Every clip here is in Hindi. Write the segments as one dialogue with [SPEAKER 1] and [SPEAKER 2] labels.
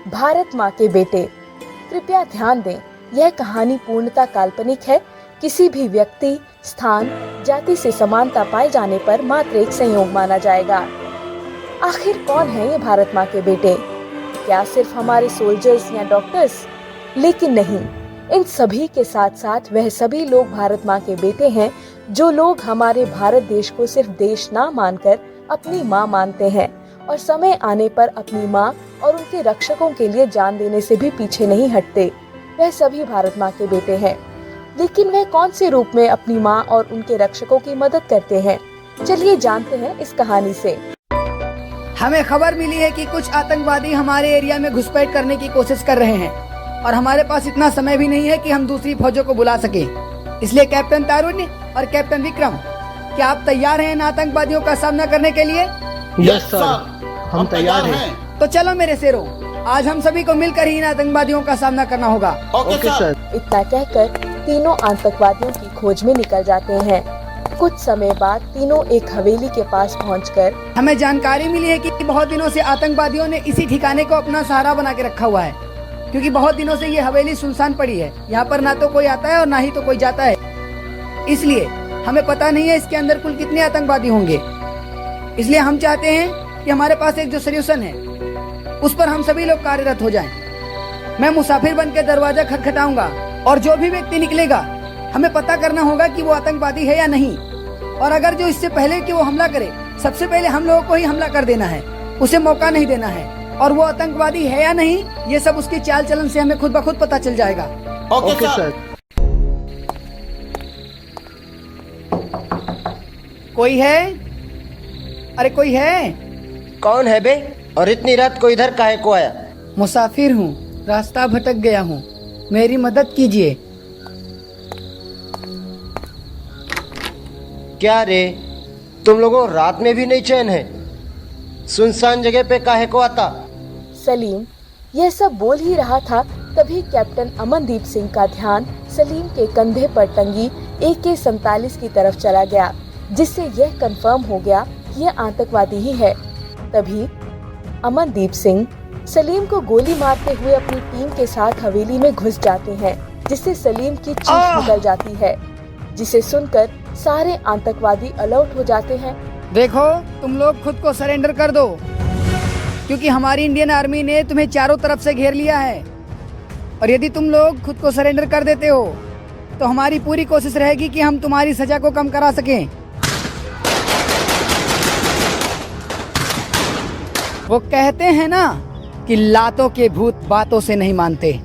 [SPEAKER 1] भारत माँ के बेटे। कृपया ध्यान दें, यह कहानी पूर्णतः काल्पनिक है। किसी भी व्यक्ति, स्थान, जाति से समानता पाए जाने पर मात्र एक संयोग माना जाएगा। आखिर कौन है ये भारत माँ के बेटे? क्या सिर्फ हमारे सोल्जर्स या डॉक्टर्स? लेकिन नहीं, इन सभी के साथ साथ वह सभी लोग भारत माँ के बेटे हैं जो लोग हमारे भारत देश को सिर्फ देश ना मानकर अपनी माँ मानते हैं और समय आने पर अपनी माँ और उनके रक्षकों के लिए जान देने से भी पीछे नहीं हटते। वह सभी भारत माँ के बेटे हैं, लेकिन वह कौन से रूप में अपनी माँ और उनके रक्षकों की मदद करते हैं? चलिए जानते हैं इस कहानी से।
[SPEAKER 2] हमें खबर मिली है कि कुछ आतंकवादी हमारे एरिया में घुसपैठ करने की कोशिश कर रहे हैं और हमारे पास इतना समय भी नहीं है कि हम दूसरी फौजों को बुला सके। इसलिए कैप्टन तारुण्य और कैप्टन विक्रम, क्या आप तैयार हैं इन आतंकवादियों का सामना करने के लिए?
[SPEAKER 3] यस सर, हम तैयार हैं।
[SPEAKER 2] तो चलो मेरे शेरों, आज हम सभी को मिलकर ही इन आतंकवादियों का सामना करना होगा।
[SPEAKER 3] Okay sir.
[SPEAKER 1] इतना कहकर तीनों आतंकवादियों की खोज में निकल जाते हैं। कुछ समय बाद तीनों एक हवेली के पास पहुंचकर
[SPEAKER 2] हमें जानकारी मिली है कि बहुत दिनों से आतंकवादियों ने इसी ठिकाने को अपना सहारा बना के रखा हुआ है, क्योंकि बहुत दिनों से ये हवेली सुनसान पड़ी है। यहाँ पर ना तो कोई आता है और ना ही तो कोई जाता है, इसलिए हमें पता नहीं है इसके अंदर कुल कितने आतंकवादी होंगे। इसलिए हम चाहते हैं कि हमारे पास एक जो सोल्यूशन है उस पर हम सभी लोग कार्यरत हो जाएं। मैं मुसाफिर बन के दरवाजा खटखटाऊंगा और जो भी व्यक्ति निकलेगा हमें पता करना होगा कि वो आतंकवादी है या नहीं, और अगर जो इससे पहले कि वो हमला करे, सबसे पहले हम लोगों को ही हमला कर देना है, उसे मौका नहीं देना है। और वो आतंकवादी है या नहीं, ये सब उसकी चाल चलन से हमें खुद ब खुद पता चल जाएगा।
[SPEAKER 3] Okay sir.
[SPEAKER 2] कोई है? अरे कोई है?
[SPEAKER 4] कौन है बे? और इतनी रात को इधर काहे को आया?
[SPEAKER 2] मुसाफिर हूँ, रास्ता भटक गया हूँ, मेरी मदद कीजिए।
[SPEAKER 4] क्या रे, तुम लोगों रात में भी नहीं चैन है? सुनसान जगह पे काहे को आता?
[SPEAKER 1] सलीम यह सब बोल ही रहा था, तभी कैप्टन अमनदीप सिंह का ध्यान सलीम के कंधे पर टंगी AK-47 की तरफ चला गया, जिससे यह कंफर्म हो गया कि यह आतंकवादी ही है। तभी अमनदीप सिंह सलीम को गोली मारते हुए अपनी टीम के साथ हवेली में घुस जाते हैं, जिससे सलीम की चीख निकल जाती है, जिसे सुनकर सारे आतंकवादी अलर्ट हो जाते हैं।
[SPEAKER 2] देखो, तुम लोग खुद को सरेंडर कर दो, क्योंकि हमारी इंडियन आर्मी ने तुम्हें चारों तरफ से घेर लिया है, और यदि तुम लोग खुद को सरेंडर कर देते हो तो हमारी पूरी कोशिश रहेगी कि हम तुम्हारी सजा को कम करा सकें। वो कहते हैं ना कि लातों के भूत बातों से नहीं मानते,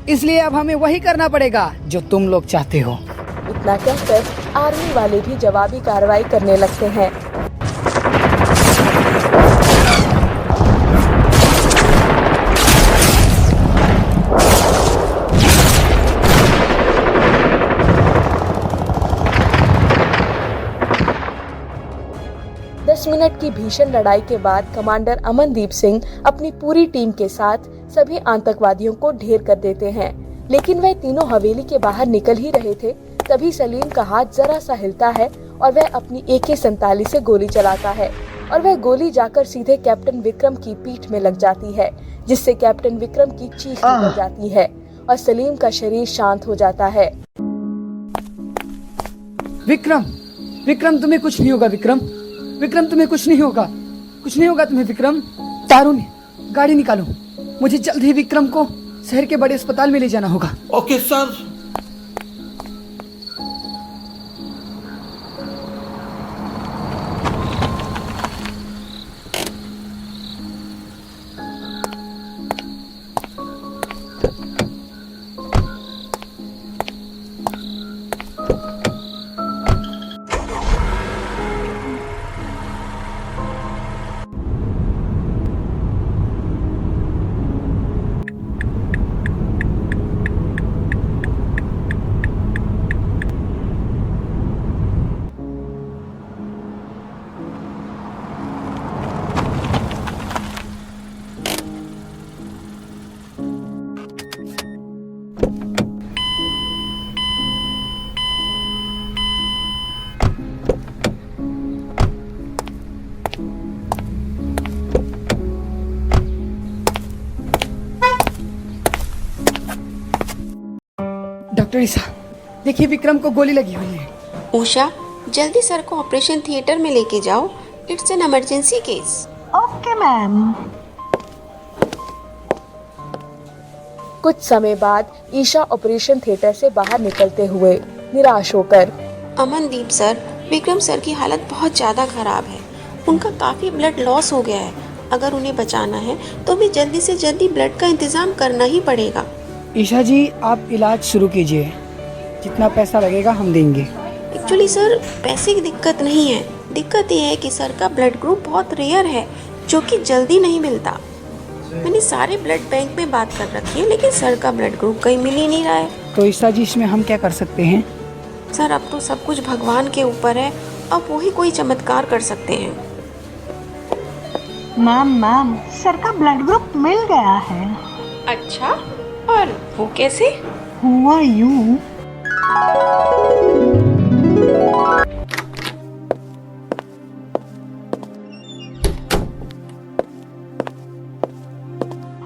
[SPEAKER 2] इसलिए अब हमें वही करना पड़ेगा जो तुम लोग चाहते हो।
[SPEAKER 1] इतना कहकर आर्मी वाले भी जवाबी कार्रवाई करने लगते हैं। मिनट की भीषण लड़ाई के बाद कमांडर अमनदीप सिंह अपनी पूरी टीम के साथ सभी आतंकवादियों को ढेर कर देते हैं। लेकिन वह तीनों हवेली के बाहर निकल ही रहे थे, तभी सलीम का हाथ जरा सा हिलता है और वह अपनी AK-47 से गोली चलाता है, और वह गोली जाकर सीधे कैप्टन विक्रम की पीठ में लग जाती है, जिससे कैप्टन विक्रम की चीख निकल जाती है और सलीम का शरीर शांत हो जाता है।
[SPEAKER 2] विक्रम, विक्रम तुम्हें कुछ नहीं होगा। विक्रम, विक्रम तुम्हें कुछ नहीं होगा, कुछ नहीं होगा तुम्हें। विक्रम, तारुण्य, गाड़ी निकालो, मुझे जल्द ही विक्रम को शहर के बड़े अस्पताल में ले जाना होगा।
[SPEAKER 3] Okay sir.
[SPEAKER 2] डॉक्टर ईसा, देखिए विक्रम को गोली लगी हुई है।
[SPEAKER 5] उषा, जल्दी सर को ऑपरेशन थिएटर में लेके जाओ। It's an emergency case.
[SPEAKER 6] Okay ma'am.
[SPEAKER 1] कुछ समय बाद ईशा ऑपरेशन थिएटर से बाहर निकलते हुए निराश होकर,
[SPEAKER 5] अमनदीप सर, विक्रम सर की हालत बहुत ज़्यादा ख़राब है। उनका काफ़ी ब्लड लॉस हो गया है। अगर उन्हें बचाना है तो भी जल्दी से जल्दी ब्लड का इंतज़ाम करना ही पड़ेगा।
[SPEAKER 2] ईशा जी, आप इलाज शुरू कीजिए, जितना पैसा लगेगा हम देंगे।
[SPEAKER 5] एक्चुअली सर, पैसे की दिक्कत नहीं है। दिक्कत ये है कि सर का ब्लड ग्रुप बहुत रेयर है, जो कि जल्दी नहीं मिलता। मैंने सारे ब्लड बैंक में बात कर रखी है, लेकिन सर का ब्लड ग्रुप कहीं मिल ही नहीं रहा है।
[SPEAKER 2] तो ईशा जी, इसमें हम क्या कर सकते हैं?
[SPEAKER 5] सर, अब तो सब कुछ भगवान के ऊपर है। अब वो ही कोई चमत्कार कर सकते हैं।
[SPEAKER 6] मैम, सर का ब्लड ग्रुप मिल गया है।
[SPEAKER 5] अच्छा, और वो कैसे?
[SPEAKER 6] हुआ यूं,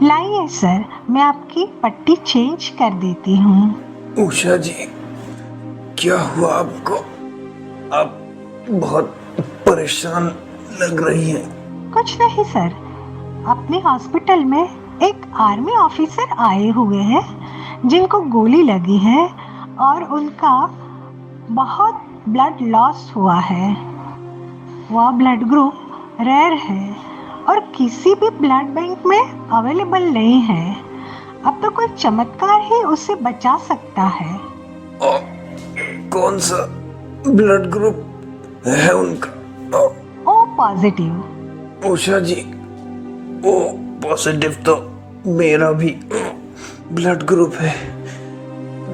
[SPEAKER 6] लाइए सर, मैं आपकी पट्टी चेंज कर देती हूँ।
[SPEAKER 7] उषा जी, क्या हुआ आपको? आप बहुत परेशान लग रही हैं।
[SPEAKER 6] कुछ नहीं सर, अपने हॉस्पिटल में एक आर्मी ऑफिसर आए हुए हैं जिनको गोली लगी है और उनका बहुत ब्लड लॉस हुआ है। वह ब्लड ग्रुप रेयर है और किसी भी ब्लड बैंक में अवेलेबल नहीं है। अब तो कोई चमत्कार ही उसे बचा सकता है।
[SPEAKER 7] कौन सा ब्लड ग्रुप है उनका?
[SPEAKER 6] O positive.
[SPEAKER 7] Usha ji, O positive तो मेरा भी ब्लड ग्रुप है,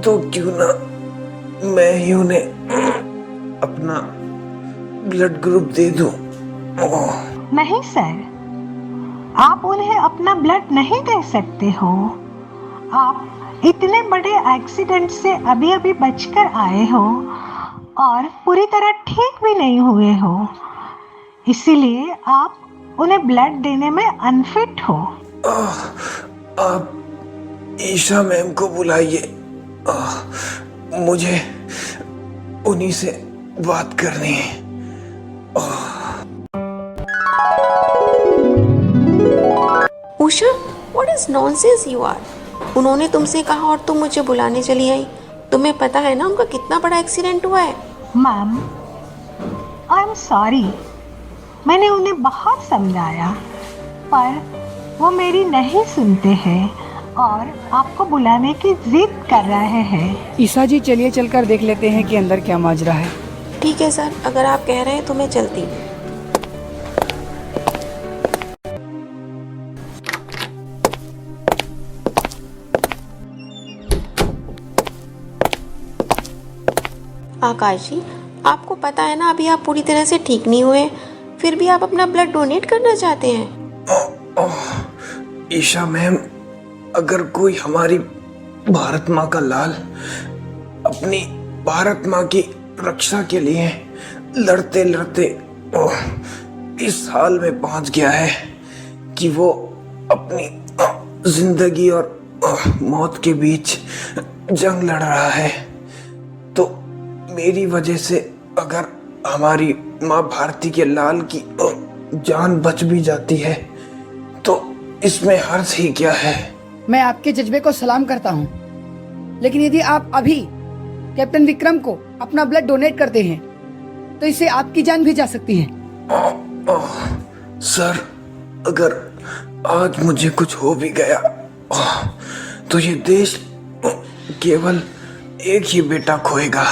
[SPEAKER 7] तो क्यों ना मैं ही उन्हें अपना ब्लड ग्रुप दे दूं।
[SPEAKER 6] नहीं सर, आप उन्हें अपना ब्लड नहीं दे सकते हो। आप इतने बड़े एक्सीडेंट से अभी अभी बचकर आए हो और पूरी तरह ठीक भी नहीं हुए हो, इसीलिए आप उन्हें ब्लड देने में अनफिट हो।
[SPEAKER 7] आप ईशा मैम को बुलाइए, मुझे उन्हीं से बात करनी है।
[SPEAKER 5] Usha, what is nonsense you are? उन्होंने तुमसे कहा और तुम मुझे बुलाने चली आई। तुम्हें पता है ना उनका कितना बड़ा एक्सीडेंट हुआ है।
[SPEAKER 6] Ma'am, I am sorry. मैंने उन्हें बहुत समझाया, पर वो मेरी नहीं सुनते हैं और आपको बुलाने की जिद कर रहे हैं।
[SPEAKER 2] ईशा जी, चलिए चलकर देख लेते हैं कि अंदर क्या माजरा है।
[SPEAKER 5] ठीक है सर, अगर आप कह रहे हैं तो मैं चलती हूँ। आकाश जी, आपको पता है ना अभी आप पूरी तरह से ठीक नहीं हुए, फिर भी आप अपना ब्लड डोनेट करना चाहते हैं।
[SPEAKER 7] ईशा मैम, अगर कोई हमारी भारत माँ का लाल अपनी भारत माँ की रक्षा के लिए लड़ते लड़ते इस हाल में पहुंच गया है कि वो अपनी जिंदगी और मौत के बीच जंग लड़ रहा है, तो मेरी वजह से अगर हमारी माँ भारती के लाल की जान बच भी जाती है तो इसमें हर्ज ही क्या है।
[SPEAKER 2] मैं आपके जज्बे को सलाम करता हूँ, लेकिन यदि आप अभी कैप्टन विक्रम को अपना ब्लड डोनेट करते हैं तो इससे आपकी जान भी जा सकती है।
[SPEAKER 7] सर, अगर आज मुझे कुछ हो भी गया तो ये देश केवल एक ही बेटा खोएगा,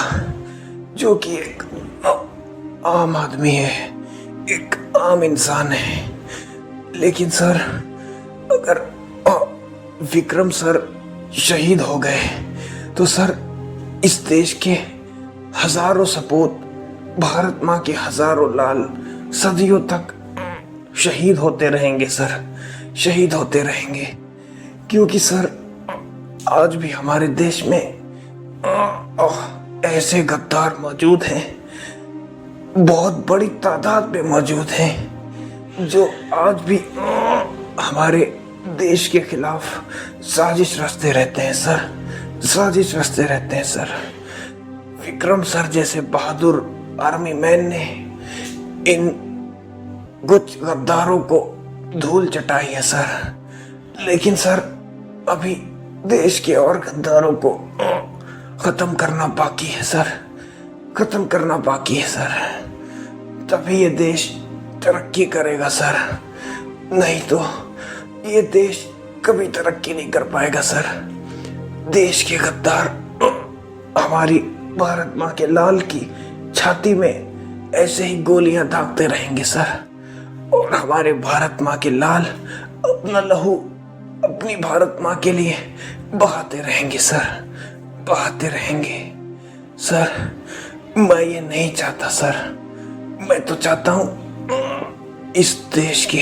[SPEAKER 7] जो कि एक आम आदमी है, एक आम इंसान है। लेकिन सर, अगर विक्रम सर शहीद हो गए तो सर इस देश के हजारों सपूत, भारत माँ के हजारों लाल सदियों तक शहीद होते रहेंगे सर, शहीद होते रहेंगे। क्योंकि सर आज भी हमारे देश में ऐसे गद्दार मौजूद हैं, बहुत बड़ी तादाद में मौजूद हैं, जो आज भी हमारे देश के खिलाफ साजिश रचते रहते हैं सर, साजिश रचते रहते हैं सर। विक्रम सर जैसे बहादुर आर्मी मैन ने इन कुछ गद्दारों को धूल चटाई है सर। लेकिन सर अभी देश के और गद्दारों को खत्म करना बाकी है सर, खत्म करना बाकी है सर। तभी ये देश तरक्की करेगा सर, नहीं तो ये देश कभी तरक्की नहीं कर पाएगा सर। देश के गद्दार हमारी भारत माँ के लाल की छाती में ऐसे ही गोलियां दागते रहेंगे सर, और हमारे भारत माँ के लाल अपना लहू अपनी भारत माँ के लिए बहाते रहेंगे सर, बहाते रहेंगे सर। मैं ये नहीं चाहता सर, मैं तो चाहता हूँ इस देश के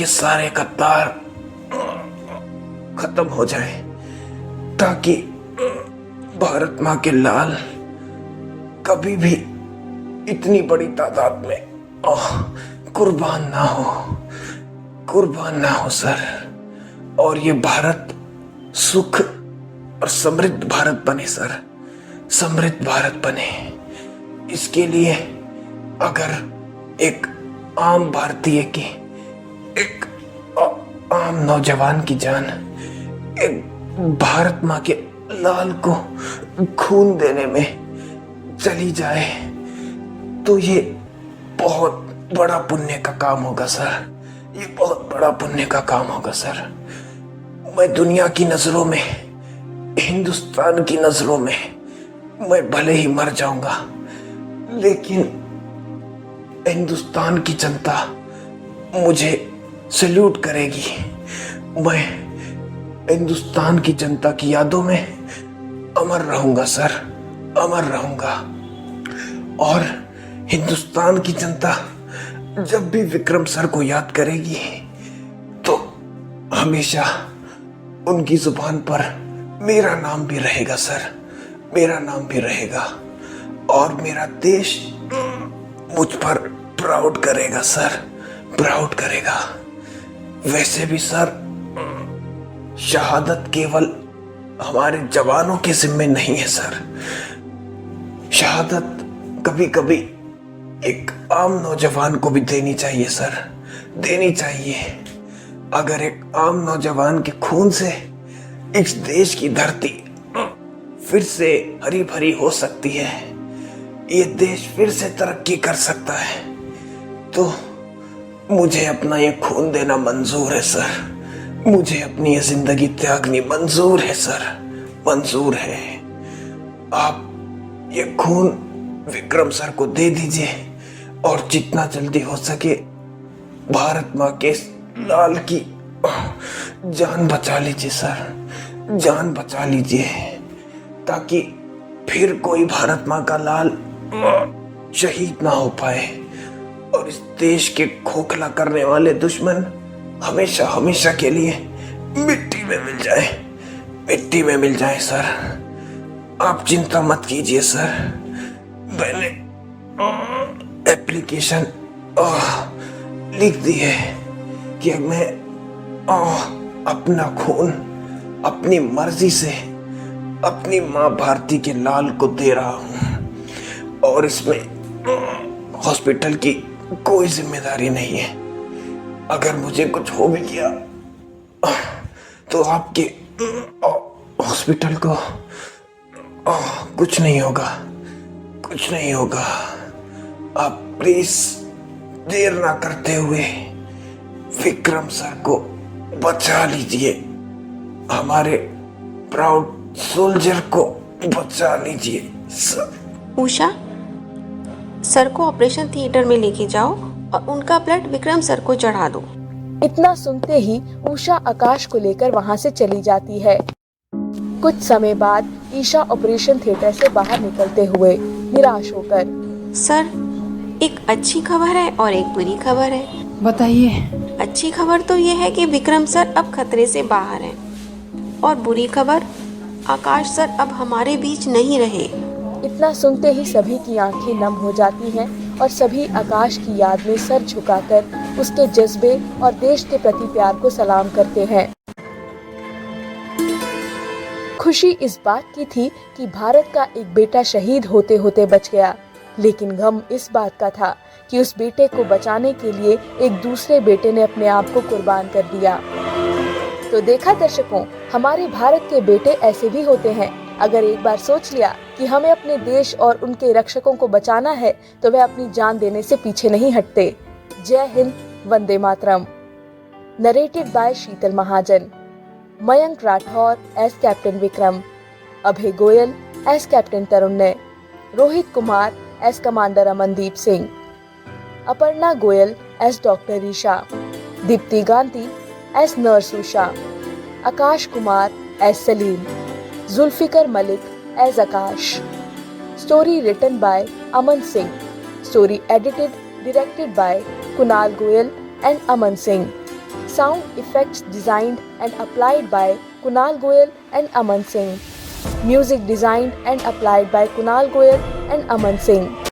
[SPEAKER 7] सारे गद्दार खत्म हो जाए, ताकि भारत माँ के लाल कभी भी इतनी बड़ी तादाद में कुर्बान ना हो सर, और ये भारत सुख और समृद्ध भारत बने सर, समृद्ध भारत बने। इसके लिए अगर एक आम भारतीय की, एक आम नौजवान की जान एक भारत माँ के लाल को खून देने में चली जाए तो ये बहुत बड़ा पुण्य का काम होगा सर, ये बहुत बड़ा पुण्य का काम होगा सर। मैं दुनिया की नजरों में, हिंदुस्तान की नजरों में मैं भले ही मर जाऊंगा, लेकिन हिंदुस्तान की जनता मुझे सैल्यूट करेगी। मैं हिंदुस्तान की जनता की यादों में अमर रहूंगा सर, अमर रहूंगा। और हिंदुस्तान की जनता जब भी विक्रम सर को याद करेगी तो हमेशा उनकी जुबान पर मेरा नाम भी रहेगा सर, मेरा नाम भी रहेगा, और मेरा देश मुझ पर प्राउड करेगा सर, प्राउड करेगा। वैसे भी सर शहादत केवल हमारे जवानों के जिम्मे नहीं है सर, शहादत कभी कभी एक आम नौजवान को भी देनी चाहिए सर, देनी चाहिए। अगर एक आम नौजवान के खून से इस देश की धरती फिर से हरी भरी हो सकती है, ये देश फिर से तरक्की कर सकता है, तो मुझे अपना ये खून देना मंजूर है सर, मुझे अपनी ये जिंदगी त्यागनी मंजूर है सर, मंजूर है। आप ये खून विक्रम सर को दे दीजिए और जितना जल्दी हो सके भारत माँ के लाल की जान बचा लीजिए सर, जान बचा लीजिए, ताकि फिर कोई भारत माँ का लाल शहीद ना हो पाए और इस देश के खोखला करने वाले दुश्मन हमेशा हमेशा के लिए मिट्टी में मिल जाए, मिट्टी में मिल जाए सर। आप चिंता मत कीजिए सर, मैंने एप्लीकेशन लिख दी है कि मैं अपना खून अपनी मर्जी से अपनी माँ भारती के लाल को दे रहा हूँ, और इसमें हॉस्पिटल की कोई जिम्मेदारी नहीं है। अगर मुझे कुछ हो भी गया तो आपके हॉस्पिटल को कुछ नहीं होगा, कुछ नहीं होगा। आप प्लीज देर ना करते हुए विक्रम सर को बचा लीजिए, हमारे प्राउड सोल्जर को बचा लीजिए सर।
[SPEAKER 5] उषा, सर को ऑपरेशन थिएटर में लेके जाओ और उनका ब्लड विक्रम सर को चढ़ा दो।
[SPEAKER 1] इतना सुनते ही उषा आकाश को लेकर वहाँ से चली जाती है। कुछ समय बाद ईशा ऑपरेशन थिएटर से बाहर निकलते हुए निराश होकर,
[SPEAKER 5] सर, एक अच्छी खबर है और एक बुरी खबर है।
[SPEAKER 2] बताइए।
[SPEAKER 5] अच्छी खबर तो ये है कि विक्रम सर अब खतरे से बाहर हैं, और बुरी खबर, आकाश सर अब हमारे बीच नहीं रहे।
[SPEAKER 1] इतना सुनते ही सभी की आंखें नम हो जाती हैं और सभी आकाश की याद में सर झुकाकर उसके जज्बे और देश के प्रति प्यार को सलाम करते हैं। खुशी इस बात की थी कि भारत का एक बेटा शहीद होते होते बच गया, लेकिन गम इस बात का था कि उस बेटे को बचाने के लिए एक दूसरे बेटे ने अपने आप को कुर्बान कर दिया। तो देखा दर्शकों, हमारे भारत के बेटे ऐसे भी होते हैं। अगर एक बार सोच लिया कि हमें अपने देश और उनके रक्षकों को बचाना है तो वे अपनी जान देने से पीछे नहीं हटते। जय हिंद, वंदे मातरम। Narrated by Sheetal Mahajan. Mayank Rathore as captain Vikram, Abhay Goyal as captain Tarunya, Rohit Kumar as commander Amandeep Singh, Aparna Goyal as doctor Isha, Deepti Gandhi as nurse Usha, Akash Kumar as Salim, Zulfikar Malik as Akash. Story written by Aman Singh, story edited directed by Kunal Goyal and Aman Singh, sound effects designed and applied by Kunal Goyal and Aman Singh, music designed and applied by Kunal Goyal and Aman Singh.